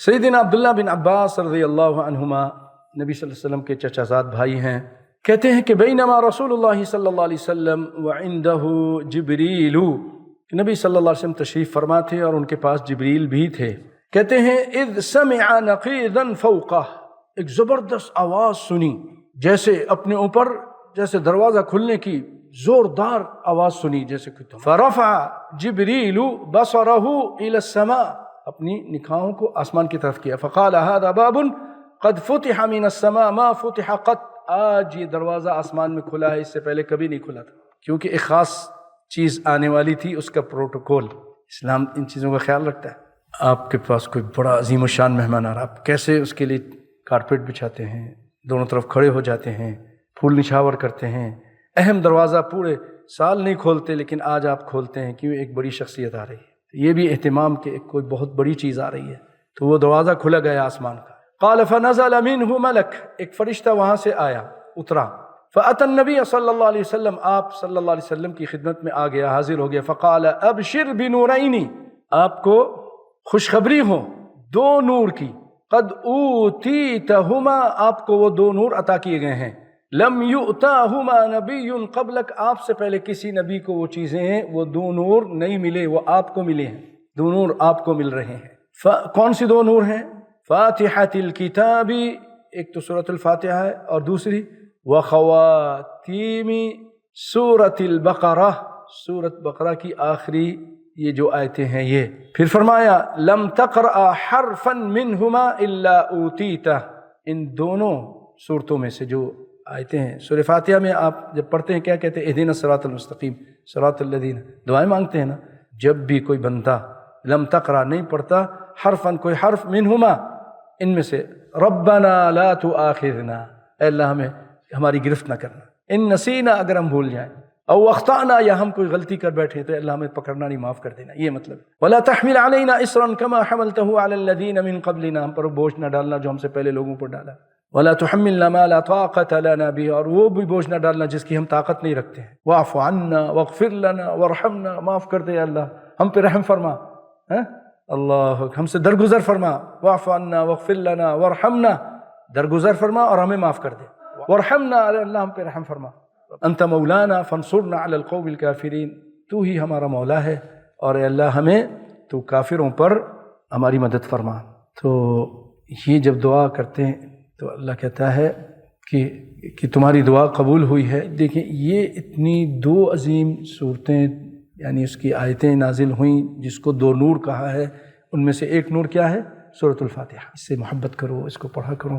سیدنا عبداللہ بن عباس رضی اللہ عنہما نبی صلی اللہ علیہ وسلم کے چچا زاد بھائی ہیں، کہتے ہیں کہ بینما رسول اللہ صلی اللہ علیہ وسلم وعندہ جبریل، نبی صلی اللہ علیہ وسلم تشریف فرما تھے اور ان کے پاس جبریل بھی تھے۔ کہتے ہیں اذ سمع نقیضا فوقہ، ایک زبردست آواز سنی، جیسے اپنے اوپر جیسے دروازہ کھلنے کی زوردار آواز سنی جیسے کوئی، فرفع جبریل بصرہ الی السماء، اپنی نگاہوں کو آسمان کی طرف کیا، فقال هذا باب قد فتح من السماء ما فتح قط، آج یہ دروازہ آسمان میں کھلا ہے، اس سے پہلے کبھی نہیں کھلا تھا، کیونکہ ایک خاص چیز آنے والی تھی، اس کا پروٹوکول۔ اسلام ان چیزوں کا خیال رکھتا ہے۔ آپ کے پاس کوئی بڑا عظیم الشان مہمان آ رہا، آپ کیسے اس کے لیے کارپیٹ بچھاتے ہیں، دونوں طرف کھڑے ہو جاتے ہیں، پھول نچھاور کرتے ہیں، اہم دروازہ پورے سال نہیں کھولتے لیکن آج آپ کھولتے ہیں، کیوں ایک بڑی شخصیت آ رہی ہے، یہ بھی اہتمام کہ کوئی بہت بڑی چیز آ رہی ہے، تو وہ دروازہ کھلا گیا آسمان کا۔ قال فنزل منه ملک، ایک فرشتہ وہاں سے آیا، اترا، فأتى النبی صلی اللہ علیہ وسلم، آپ صلی اللہ علیہ وسلم کی خدمت میں آ گیا، حاضر ہو گیا، فقال ابشر بنورین، آپ کو خوشخبری ہو دو نور کی، قد اوتیتہما، آپ کو وہ دو نور عطا کیے گئے ہیں، لم یؤتاہما نبی قبلک، آپ سے پہلے کسی نبی کو وہ چیزیں ہیں، وہ دو نور نہیں ملے، وہ آپ کو ملے ہیں، دو نور آپ کو مل رہے ہیں۔ کون سی دو نور ہیں؟ فاتحۃ الکتاب، ایک تو سورۃ الفاتحہ ہے، اور دوسری وخواتیم سورۃ البقرہ، سورۃ بقرہ کی آخری یہ جو آیتیں ہیں یہ۔ پھر فرمایا لم تقرأ حرفا منہما الا اوتیتہ، ان دونوں صورتوں میں سے جو آیتیں ہیں، سورہ فاتحہ میں آپ جب پڑھتے ہیں کیا کہتے ہیں؟ اہدنا الصراط المستقیم صراط الذین، دعائیں مانگتے ہیں نا، جب بھی کوئی بندہ لم تقرأ نہیں پڑھتا حرفاً کوئی حرف منہما ان میں سے، ربنا لا تؤاخذنا، اے اللہ ہمیں ہماری گرفت نہ کرنا، ان نسینا، اگر ہم بھول جائیں، او اخطأنا، یا ہم کوئی غلطی کر بیٹھے تو اللہ ہمیں پکڑنا نہیں، معاف کر دینا، یہ مطلب۔ ولا تحمل علینا اصرا کما حملته علی الذین من قبلنا، ہم پر بوجھ نہ ڈالنا جو ہم سے پہلے لوگوں پر ڈالا، ولا تحملنا ما لا طاقة لنا به، اور وہ بھی بوجھ نہ ڈالنا جس کی ہم طاقت نہیں رکھتے ہیں، واعف عنا واغفر لنا وارحمنا، معاف کر دے اللہ، ہم پہ رحم فرما، اللہ ہم سے درگزر فرما، واعف عنا واغفر لنا وارحمنا، درگزر فرما اور ہمیں معاف کر دے، وارحمنا، اللہ ہم پہ رحم فرما، انت مولانا فانصرنا علی القوم الکافرین، تو ہی ہمارا مولا ہے اور اے اللہ ہمیں تو کافروں پر ہماری مدد فرما۔ تو یہ جب دعا کرتے ہیں تو اللہ کہتا ہے کہ تمہاری دعا قبول ہوئی ہے۔ دیکھیں یہ اتنی دو عظیم صورتیں، یعنی اس کی آیتیں نازل ہوئیں جس کو دو نور کہا ہے، ان میں سے ایک نور کیا ہے؟ سورۃ الفاتحہ، اس سے محبت کرو، اس کو پڑھا کرو۔